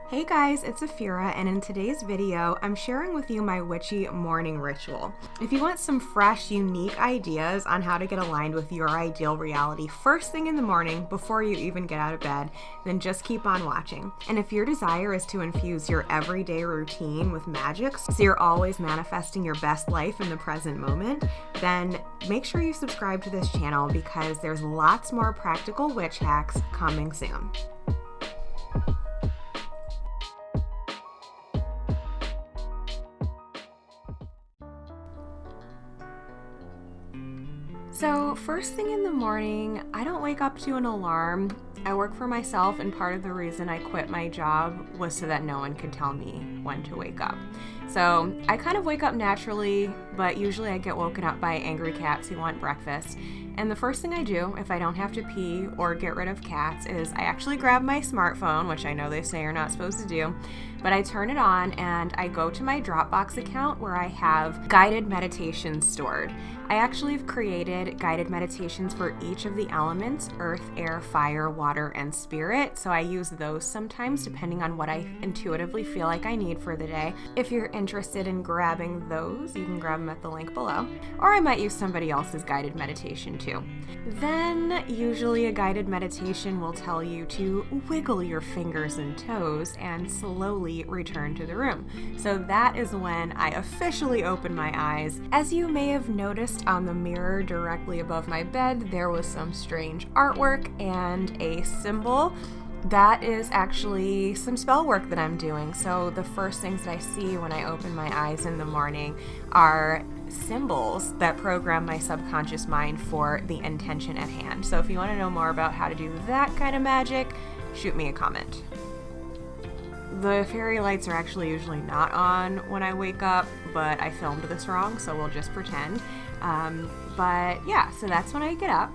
Hey guys, it's Afira, and in today's video, I'm sharing with you my witchy morning ritual. If you want some fresh, unique ideas on how to get aligned with your ideal reality first thing in the morning before you even get out of bed, then just keep on watching. And if your desire is to infuse your everyday routine with magic, so you're always manifesting your best life in the present moment, then make sure you subscribe to this channel because there's lots more practical witch hacks coming soon. So first thing in the morning, I don't wake up to an alarm. I work for myself, and part of the reason I quit my job was so that no one could tell me when to wake up. So I kind of wake up naturally, but usually I get woken up by angry cats who want breakfast. And the first thing I do, if I don't have to pee or get rid of cats, is I actually grab my smartphone, which I know they say you're not supposed to do, but I turn it on and I go to my Dropbox account where I have guided meditations stored. I actually have created guided meditations for each of the elements: earth, air, fire, water, and spirit. So I use those sometimes depending on what I intuitively feel like I need for the day. If you're interested in grabbing those, you can grab them at the link below. Or I might use somebody else's guided meditation too. Then usually a guided meditation will tell you to wiggle your fingers and toes and slowly return to the room. So that is when I officially open my eyes. As you may have noticed on the mirror directly above my bed, there was some strange artwork and a symbol. That is actually some spell work that I'm doing. So the first things that I see when I open my eyes in the morning are symbols that program my subconscious mind for the intention at hand. So if you want to know more about how to do that kind of magic, shoot me a comment. The fairy lights are actually usually not on when I wake up, but I filmed this wrong, so we'll just pretend. But yeah, so that's when I get up.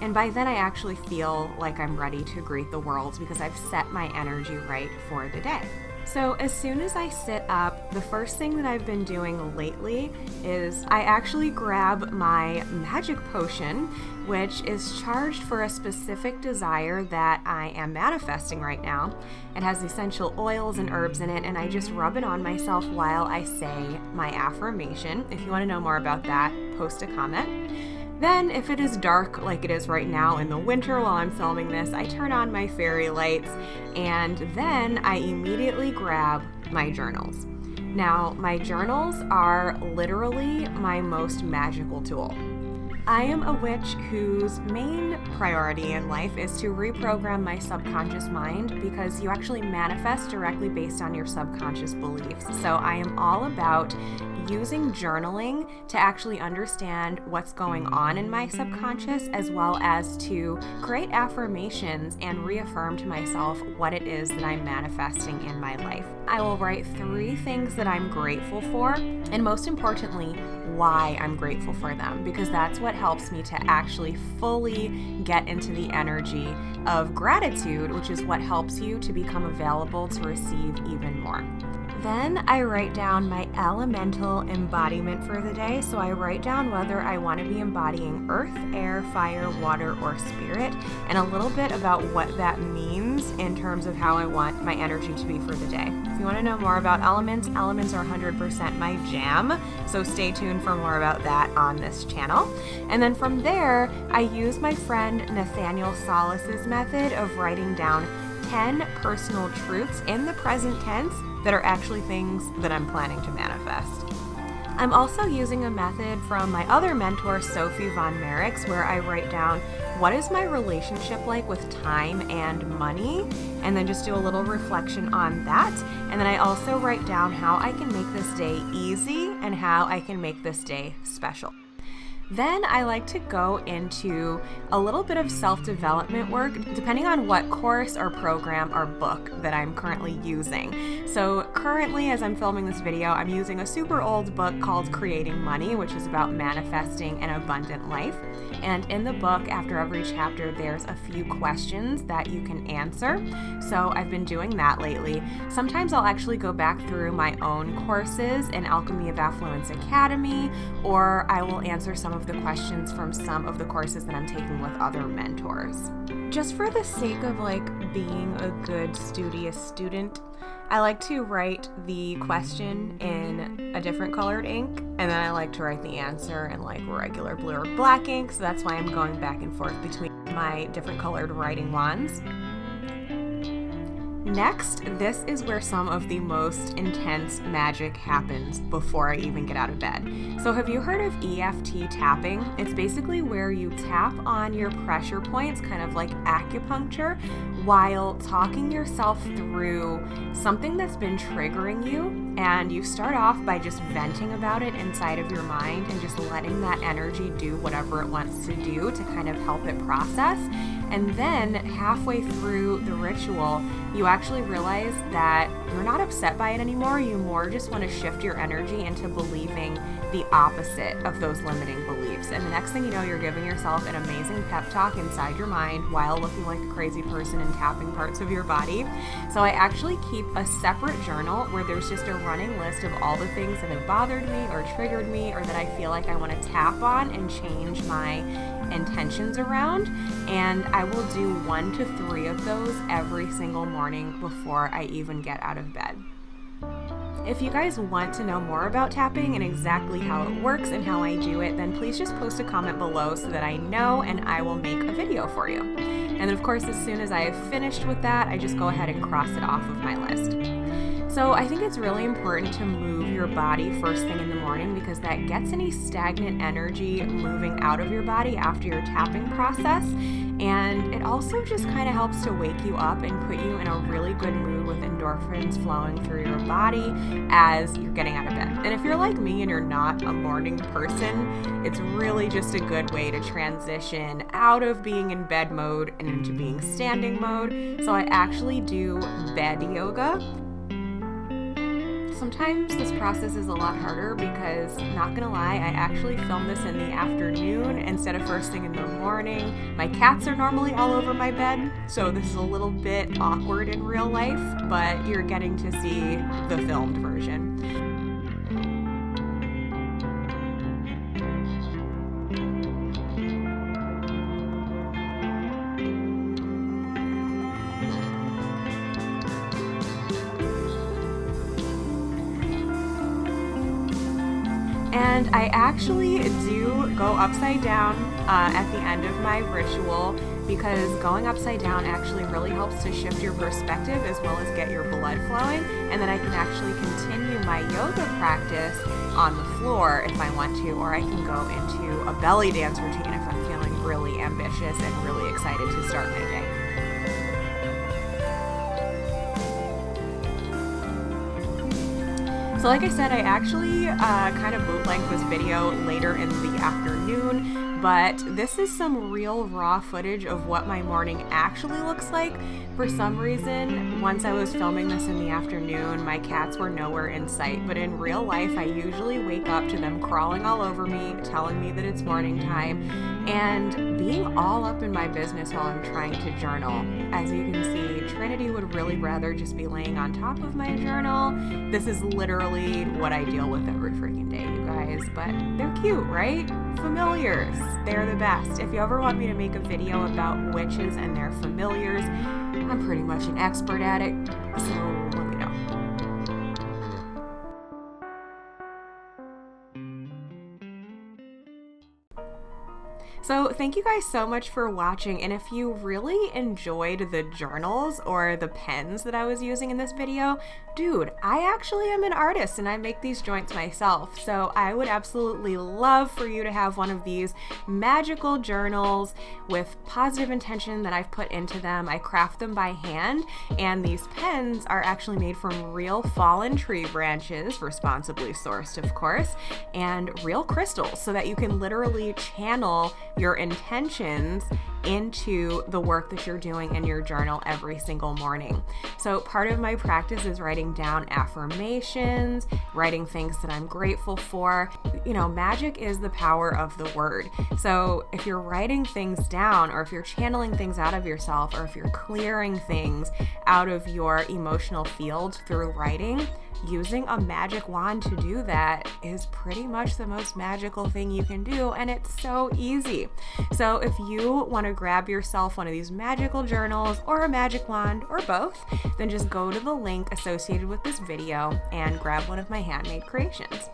And by then I actually feel like I'm ready to greet the world because I've set my energy right for the day. So as soon as I sit up, the first thing that I've been doing lately is I actually grab my magic potion, which is charged for a specific desire that I am manifesting right now. It has essential oils and herbs in it, and I just rub it on myself while I say my affirmation. If you want to know more about that, post a comment. Then, if it is dark like it is right now in the winter while I'm filming this, I turn on my fairy lights, and then I immediately grab my journals. Now, my journals are literally my most magical tool. I am a witch whose main priority in life is to reprogram my subconscious mind because you actually manifest directly based on your subconscious beliefs. So I am all about using journaling to actually understand what's going on in my subconscious, as well as to create affirmations and reaffirm to myself what it is that I'm manifesting in my life. I will write 3 things that I'm grateful for, and most importantly, why I'm grateful for them, because that's what helps me to actually fully get into the energy of gratitude, which is what helps you to become available to receive even more. Then I write down my elemental embodiment for the day. So I write down whether I want to be embodying earth, air, fire, water, or spirit, and a little bit about what that means in terms of how I want my energy to be for the day. If you want to know more about elements are 100% my jam. So stay tuned for more about that on this channel. And then from there, I use my friend Nathaniel Solis's method of writing down 10 personal truths in the present tense that are actually things that I'm planning to manifest. I'm also using a method from my other mentor, Sophie Von Merrick's, where I write down what is my relationship like with time and money, and then just do a little reflection on that. And then I also write down how I can make this day easy and how I can make this day special. Then I like to go into a little bit of self-development work, depending on what course or program or book that I'm currently using. So currently, as I'm filming this video, I'm using a super old book called Creating Money, which is about manifesting an abundant life. And in the book, after every chapter, there's a few questions that you can answer. So I've been doing that lately. Sometimes I'll actually go back through my own courses in Alchemy of Affluence Academy, or I will answer some of the questions from some of the courses that I'm taking with other mentors. just for the sake of like being a good studious student, I like to write the question in a different colored ink, and then I like to write the answer in like regular blue or black ink, so that's why I'm going back and forth between my different colored writing wands. Next, this is where some of the most intense magic happens before I even get out of bed. So have you heard of EFT tapping? It's basically where you tap on your pressure points, kind of like acupuncture, while talking yourself through something that's been triggering you. And you start off by just venting about it inside of your mind and just letting that energy do whatever it wants to do to kind of help it process. And then halfway through the ritual, you actually realize that you're not upset by it anymore. You more just want to shift your energy into believing the opposite of those limiting beliefs. And the next thing you know, you're giving yourself an amazing pep talk inside your mind while looking like a crazy person and tapping parts of your body. So I actually keep a separate journal where there's just a running list of all the things that have bothered me or triggered me or that I feel like I want to tap on and change my intentions around, and I will do 1 to 3 of those every single morning before I even get out of bed. If you guys want to know more about tapping and exactly how it works and how I do it, then please just post a comment below so that I know and I will make a video for you. And then of course, as soon as I have finished with that, I just go ahead and cross it off of my list. So I think it's really important to move your body first thing in the morning because that gets any stagnant energy moving out of your body after your tapping process. And it also just kind of helps to wake you up and put you in a really good mood with endorphins flowing through your body as you're getting out of bed. And if you're like me and you're not a morning person, it's really just a good way to transition out of being in bed mode and into being standing mode. So I actually do bed yoga. Sometimes this process is a lot harder because, not gonna lie, I actually film this in the afternoon instead of first thing in the morning. My cats are normally all over my bed, so this is a little bit awkward in real life, but you're getting to see the filmed version. And I actually do go upside down at the end of my ritual because going upside down actually really helps to shift your perspective as well as get your blood flowing. And then I can actually continue my yoga practice on the floor if I want to, or I can go into a belly dance routine if I'm feeling really ambitious and really excited to start my day. So like I said, I actually kind of bootlegged this video later in the afternoon, but this is some real raw footage of what my morning actually looks like. For some reason, once I was filming this in the afternoon, my cats were nowhere in sight, but in real life, I usually wake up to them crawling all over me, telling me that it's morning time, and being all up in my business while I'm trying to journal. As you can see, Trinity would really rather just be laying on top of my journal. This is literally what I deal with every freaking day, you guys, but they're cute, right? Familiars, they're the best. If you ever want me to make a video about witches and their familiars, I'm pretty much an expert at it, so let me know. So thank you guys so much for watching, and if you really enjoyed the journals or the pens that I was using in this video, dude, I actually am an artist and I make these joints myself, so I would absolutely love for you to have one of these magical journals with positive intention that I've put into them. I craft them by hand, and these pens are actually made from real fallen tree branches, responsibly sourced of course, and real crystals so that you can literally channel your intentions into the work that you're doing in your journal every single morning. So part of my practice is writing down affirmations, writing things that I'm grateful for. You know, magic is the power of the word. So if you're writing things down, or if you're channeling things out of yourself, or if you're clearing things out of your emotional field through writing, using a magic wand to do that is pretty much the most magical thing you can do, and it's so easy. So if you want to grab yourself one of these magical journals or a magic wand or both, then just go to the link associated with this video and grab one of my handmade creations.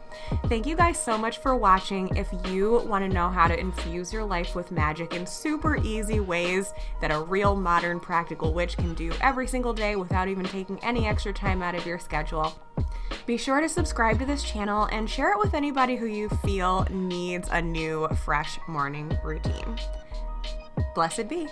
Thank you guys so much for watching. If you want to know how to infuse your life with magic in super easy ways that a real modern practical witch can do every single day without even taking any extra time out of your schedule, be sure to subscribe to this channel and share it with anybody who you feel needs a new, fresh morning routine. Blessed be.